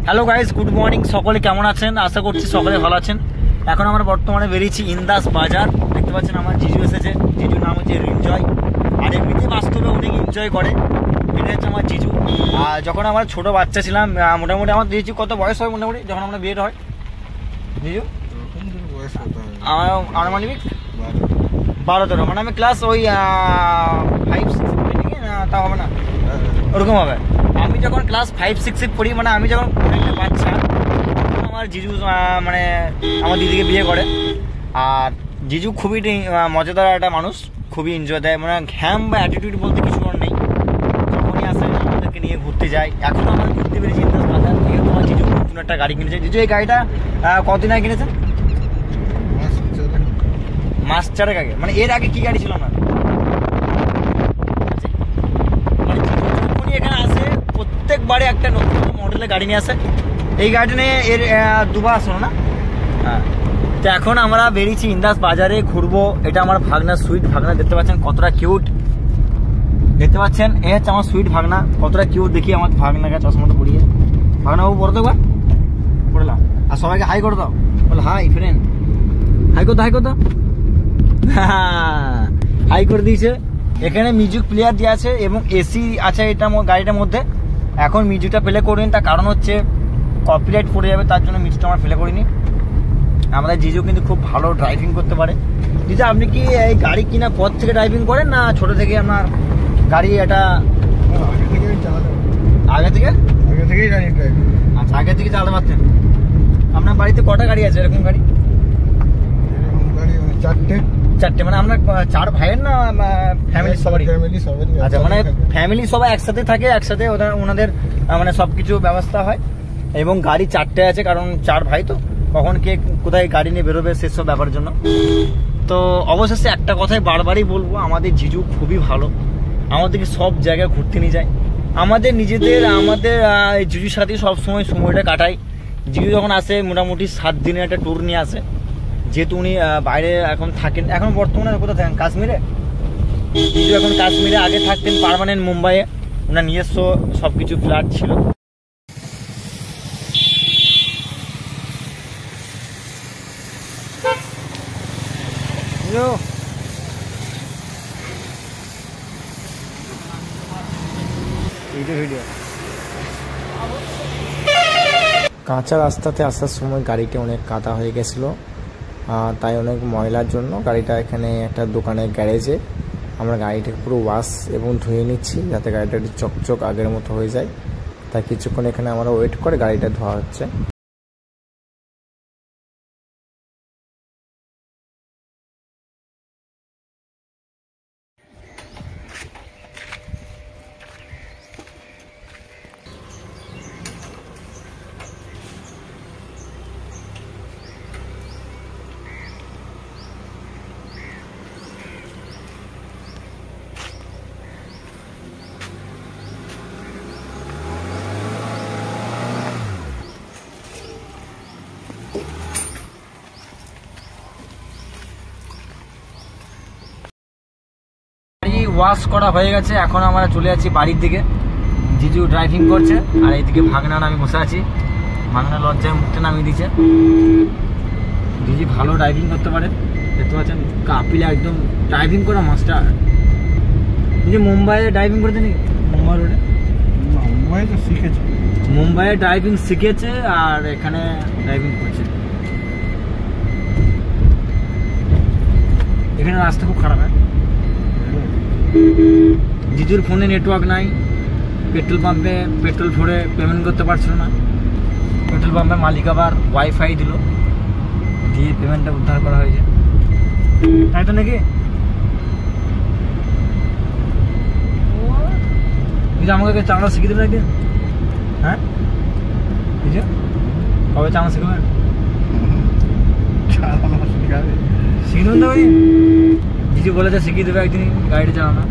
Hello guys, good morning. সকলে কেমন আছেন? আশা করছি সকলে ভালো আছেন। এখন আমরা বর্তমানে বেরিয়েছি ইন্দাস বাজার। দেখতে পাচ্ছেন আমার জিজু এসেছে। জিজুর নাম হচ্ছে রিনজয়। আর এমনিতে বাস্তবে অনেক এনজয় করে। এটা হচ্ছে আমার জিজু। আর যখন আমার ছোটো বাচ্চা ছিলাম, মোটামুটি আমার জিজু কত বয়স হয় মোটামুটি যখন আমরা বিয়েটা হয়? জিজু আমার আনুমানিক 12-13, মানে আমি ক্লাস ওই 5-6 পড়ি নাকি, তা হবে না, ওরকম হবে। আমি যখন ক্লাস 5-6 পড়ি, মানে আমি যখন একটা বাচ্চা, আমার জিজু মানে আমার দিদিকে বিয়ে করে। আর জিজু খুবই মজাদার একটা মানুষ, খুবই এনজয় দেয়, মানে ঘ্যাম বা অ্যাটিটিউড বলতে কিছু আর নেই। যখনই আসে আমাদেরকে নিয়ে ঘুরতে যাই। এখন আমরা ঘুরতে পেরেছি ইন্দাস বাজার। যেহেতু আমার জিজু নতুন একটা গাড়ি কিনেছে। জিজু এই গাড়িটা কতদিন আগে কিনেছেন? মাস 4 আগে। মানে এর আগে কি গাড়ি ছিল না? মানে যখনই এখানে আসে প্রত্যেকবারে একটা নতুন মডেলের গাড়ি নিয়ে আসে। এই গাড়ি নিয়ে এর দুবার আসলো না। হ্যাঁ, তো এখন আমরা বেরিয়েছি ইন্দাস বাজারে ঘুরবো। এটা আমার ভাগনা, সুইট ভাগনা। দেখতে পাচ্ছেন কতটা কিউট, দেখতে পাচ্ছেন। এ হচ্ছে আমার সুইট ভাগনা, কতটা কিউট। দেখি আমার ভাগনাকে চশমাটা পরিয়ে। ভাগনা বাবু পড়ো তো, একবার পড়লাম। আর সবাইকে হাই করে দাও, বলো হাই ফ্রেন্ড। হাই করতো, হাই করতো, হাই করে দিয়েছে। এখানে মিউজিক প্লেয়ার দিয়ে আছে এবং এসি আছে এটা গাড়িটার মধ্যে। এখন মিউজিকটা প্লে করিনি, তার কারণ হচ্ছে কপিরাইট পড়ে যাবে, তার জন্য মিউজিকটা আমরা প্লে করিনি। আমাদের জিজু কিন্তু খুব ভালো ড্রাইভিং করতে পারে। জিজু, আপনি কি এই গাড়ি কেনার পর থেকে ড্রাইভিং করেন না ছোট থেকে আপনার গাড়ি এটা? আগে থেকেই জানি ড্রাইভিং। আচ্ছা, আগে থেকে চালাতে পারতেন। আপনার বাড়িতে কটা গাড়ি আছে এরকম গাড়ি? চারটে। মানে আপনার 4 ভাইয়ের না ফ্যামিলি সবারই? আচ্ছা, মানে ফ্যামিলি সবাই একসাথে থাকে, একসাথে ওনাদের মানে সবকিছু ব্যবস্থা হয়। এবং গাড়ি 4টে আছে, কারণ 4 ভাই তো কখন কে কোথায় গাড়ি নিয়ে বেরোবে সেসব ব্যাপারের জন্য। তো অবশেষে একটা কথাই বারবারই বলবো, আমাদের জিজু খুবই ভালো, আমাদেরকে সব জায়গায় ঘুরতে নিয়ে যায়। আমাদের নিজেদের আমাদের জিজুর সাথে সবসময় সময়টা কাটাই। জিজু যখন আসে মোটামুটি 7 দিনের একটা ট্যুর নিয়ে আসে। যেহেতু উনি বাইরে এখন থাকেন, এখন বর্তমানে কোথায় থাকেন? কাশ্মীরে। জিজু এখন কাশ্মীরে, আগে থাকতেন পার্মানেন্ট মুম্বাইয়ে। ওনার নিজস্ব সব কিছু ফ্ল্যাট ছিল। কাঁচা রাস্তাতে আসার সময় গাড়িটা অনেক কাদা হয়ে গেছিলো, তাই অনেক ময়লার জন্য গাড়িটা এখানে একটা দোকানের গ্যারেজে আমরা গাড়িটাকে পুরো ওয়াশ এবং ধুয়ে নিচ্ছি, যাতে গাড়িটা একটু চকচক আগের মতো হয়ে যায়। তাই কিছুক্ষণ এখানে আমরা ওয়েট করে গাড়িটা ধোয়া হচ্ছে। ওয়াশ করা হয়ে গেছে, এখন আমরা চলে যাচ্ছি বাড়ির দিকে। জিজু ড্রাইভিং করছে আর এইদিকে ভাগনার আমি বসে আছি। ভাগনা লজ্জায় মুখটা নামিয়ে দিচ্ছে। জিজু ভালো ড্রাইভিং করতে পারে, দেখতে পাচ্ছেন। কাপিলা একদম ড্রাইভিং করা মাস্টার। যে মুম্বাইয়ে ড্রাইভিং করেছে নাকি? মুম্বাই রোডে মুম্বাই তো শিখেছে, মুম্বাইয়ে ড্রাইভিং শিখেছে আর এখানে ড্রাইভিং করছে। এখানে রাস্তা খুব খারাপ। জিজুর ফোনে নেটওয়ার্ক নাই, পেট্রোল পাম্পে পেট্রোল ভরে পেমেন্ট করতে পারছিল না। পেট্রোল পাম্পের মালিক আবার ওয়াইফাই দিল, দিয়ে পেমেন্টটা উদ্ধার করা হয়েছে। তাই তো নাকি? কিন্তু আমাকে চালানো শিখিয়ে দেবেন একদিন। হ্যাঁ বুঝছো, কবে চালানো শিখবেন? শিখিয়ে দেবেন তো? জিজু বলেছে শিখিয়ে দেবে একদিন গাড়িটা চালানো।